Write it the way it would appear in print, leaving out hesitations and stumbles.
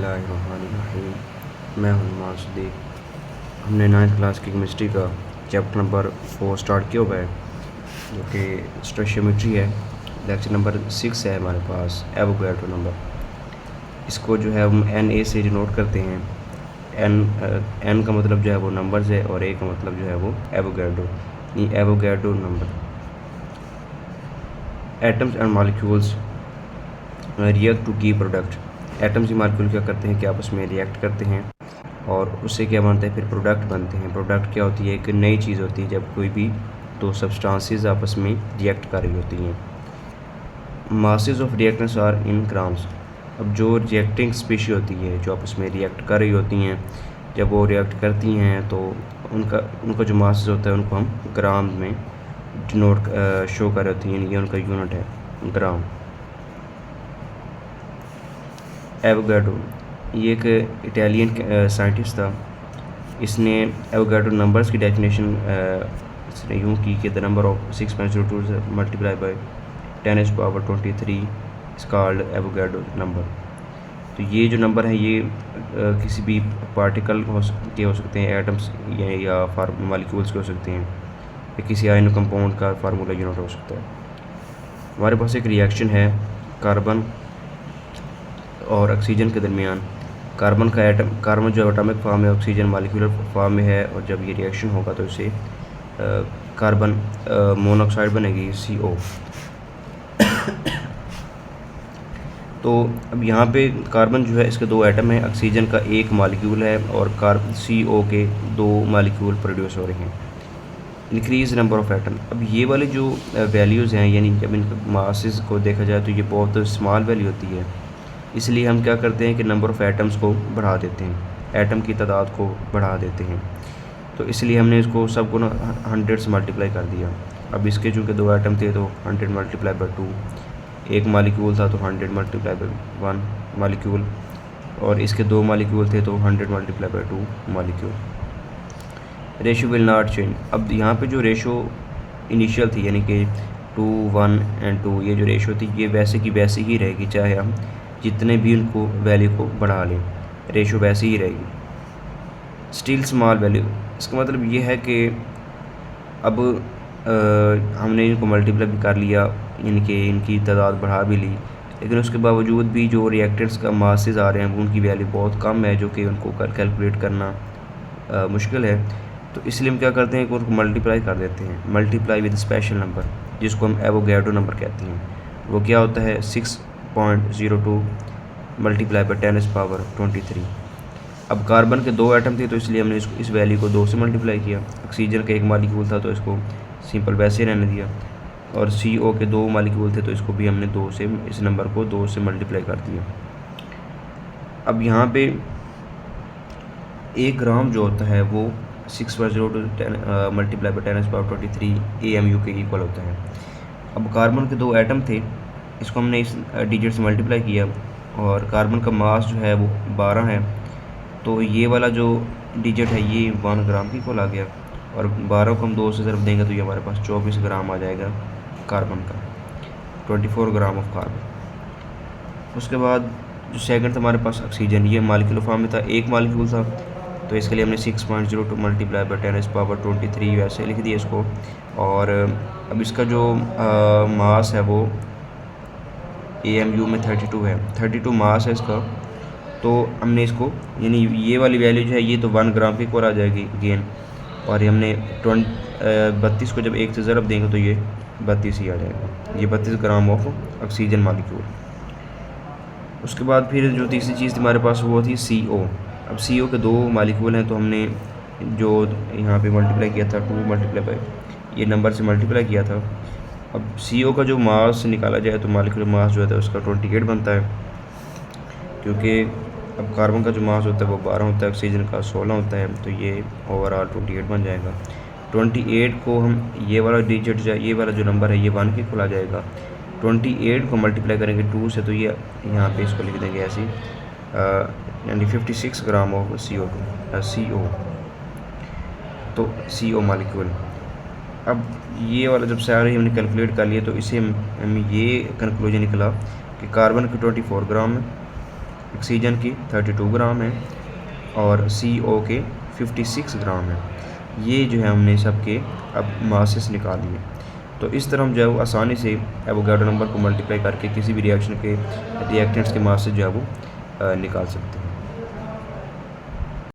बिस्मिल्लाहिर्रहमानिर्रहीम। मैं हूं नुमान सिद्दीक। हमने 9th क्लास की केमिस्ट्री का चैप्टर नंबर 4 स्टार्ट किया हुआ है, जो कि स्टोइचियोमेट्री है। लेक्चर नंबर 6 है हमारे पास, एवोगैड्रो नंबर। इसको जो है हम NA से डिनोट करते हैं। N का मतलब जो है वो नंबर्स है, और A का मतलब जो है वो Avogadro, Avogadro number. Atoms and molecules react to give product. Atoms या मॉलिक्यूल क्या करते हैं कि आपस में रिएक्ट करते हैं और उससे क्या बनता है, फिर प्रोडक्ट बनते हैं। प्रोडक्ट क्या होती है, एक नई चीज़ होती है जब कोई भी दो सब्सटेंसेस आपस में रिएक्ट कर रही होती हैं। Masses of reactants are in grams. अब जो रिएक्टिंग स्पीशी होती है जो आपस में रिएक्ट कर रही होती हैं, जब वो रिएक्ट करती हैं तो उनका जो मासेस होता है उनको हम ग्राम में डिनोट शो कर रही होती हैं। ये उनका यूनिट है, ग्राम। एवोगैड्रो ये एक इटालियन साइंटिस्ट था। इसने एवोगैड्रो नंबर्स की डेफिनेशन इसने यूँ की कि the number of 6.02 multiply by 10⁻23 is called Avogadro number. तो ये जो नंबर है ये किसी भी पार्टिकल हो सकते हैं, एटम्स या मॉलिक्यूल्स के हो सकते हैं, या किसी आयन कंपाउंड का फार्मूला यूनिट हो सकता है। हमारे पास एक रिएक्शन है कार्बन और ऑक्सीजन के दरमियान। कार्बन जो एटॉमिक फॉर्म में, ऑक्सीजन मॉलिक्यूलर फॉर्म में है, और जब ये रिएक्शन होगा तो इसे कार्बन मोनोऑक्साइड बनेगी, CO। तो अब यहाँ पे कार्बन जो है इसके दो एटम हैं, ऑक्सीजन का एक मॉलिक्यूल है, और CO के दो मॉलिक्यूल प्रोड्यूस हो रहे हैं। Increase number of atom. अब ये वाले जो वैल्यूज़ हैं, यानी जब इनके मासेस को देखा जाए तो ये बहुत स्मॉल वैल्यू होती है, इसलिए हम क्या करते हैं कि नंबर ऑफ़ एटम्स को बढ़ा देते हैं, एटम की तादाद को बढ़ा देते हैं। तो इसलिए हमने इसको सबको ना 100 से मल्टीप्लाई कर दिया। अब इसके चूँकि दो एटम थे तो 100 मल्टीप्लाई बाई 2, एक मालिक्यूल था तो 100 मल्टीप्लाई बाई 1 मालिक्यूल, और इसके दो मालिक्यूल थे तो 100 multiply by 2 molecule. Ratio will not change. अब यहाँ पे जो रेशो इनिशियल थी, यानी कि 2, 1 एंड 2, ये जो रेशो थी ये वैसे की वैसे ही रहेगी, चाहे हम जितने भी उनको वैल्यू को बढ़ा लें, रेशो वैसे ही रहेगी। स्टिल स्मॉल वैल्यू, इसका मतलब ये है कि अब हमने इनको मल्टीप्लाई भी कर लिया, यानी कि इनकी तादाद बढ़ा भी ली, लेकिन उसके बावजूद भी जो रिएक्टेंट्स का मासेस आ रहे हैं उनकी वैल्यू बहुत कम है, जो कि उनको कैलकुलेट करना मुश्किल है। तो इसलिए हम क्या करते हैं कि उनको मल्टीप्लाई कर देते हैं, मल्टीप्लाई विद स्पेशल नंबर, जिसको हम एवोगैड्रो नंबर कहते हैं। वो क्या होता है, 6.02 मल्टीप्लाई बाई 10⁻23। अब कार्बन के दो एटम थे तो इसलिए हमने इस वैल्यू को 2 से मल्टीप्लाई किया। ऑक्सीजन का एक मालिक्यूल था तो इसको सिंपल वैसे रहने दिया, और CO के दो मालिक्यूल थे तो इसको भी हमने 2 से, इस नंबर को 2 से मल्टीप्लाई कर दिया। अब यहाँ पे 1 ग्राम जो होता है वो 6.02 मल्टीप्लाई बाई 10⁻23 AMU के इक्वल होता है। अब कार्बन के दो एटम थे, इसको हमने इस डिजिट से मल्टीप्लाई किया, और कार्बन का मास जो है वो 12 है, तो ये वाला जो डिजिट है ये 1 ग्राम की इक्वल आ गया, और 12 को हम 2 से ज़रूर देंगे तो ये हमारे पास 24 ग्राम आ जाएगा कार्बन का, 24 ग्राम ऑफ कार्बन। उसके बाद जो सेकंड था हमारे पास ऑक्सीजन, ये मालिक्यूलर फॉर्म में था, एक मालिक्यूल था, तो इसके लिए हमने 6.02 मल्टीप्लाई बाई 10⁻23 वैसे लिख दिया इसको। और अब इसका जो मास है वो AMU में 32 है, 32 मास है इसका। तो हमने इसको, यानी ये वाली वैल्यू जो है ये तो 1 ग्राम की इक्वल आ जाएगी गेन, और ये हमने 32 को जब 1 से ज़रब देंगे तो ये 32 ही आ जाएगा, ये 32 ग्राम ऑफ ऑक्सीजन मालिक्यूल। उसके बाद फिर जो तीसरी चीज़ हमारे पास वो थी CO। अब CO के दो मालिक्यूल हैं, तो हमने जो यहाँ पे मल्टीप्लाई किया था 2 मल्टीप्लाई बाई ये नंबर से मल्टीप्लाई किया था। अब CO का जो मास निकाला जाए तो मालिक्यूलर मास जो है उसका 28 बनता है, क्योंकि अब कार्बन का जो मास होता है वो 12 होता है, ऑक्सीजन का 16 होता है, तो ये ओवरऑल 28 बन जाएगा। 28 को हम, ये वाला डिजिट जो ये वाला जो नंबर है ये 1 के इक्वल आ जाएगा। 28 को मल्टीप्लाई करेंगे 2 से तो ये यहाँ पे इसको लिख देंगे ऐसे, यानी 56 ग्राम ऑफ CO, तो CO मालिक्यूल। अब ये वाला जब सारे हमने कैलकुलेट कर लिए तो इसे हम ये कंक्लूजन निकला कि कार्बन के 24 ग्राम है, ऑक्सीजन की 32 ग्राम है और CO के 56 ग्राम है। ये जो है हमने सबके अब मासेस निकाल लिए। तो इस तरह हम जो है वो आसानी से एवोगाड्रो नंबर को मल्टीप्लाई करके किसी भी रिएक्शन के रिएक्टेंट्स के मासेस जो है वो निकाल सकते हैं।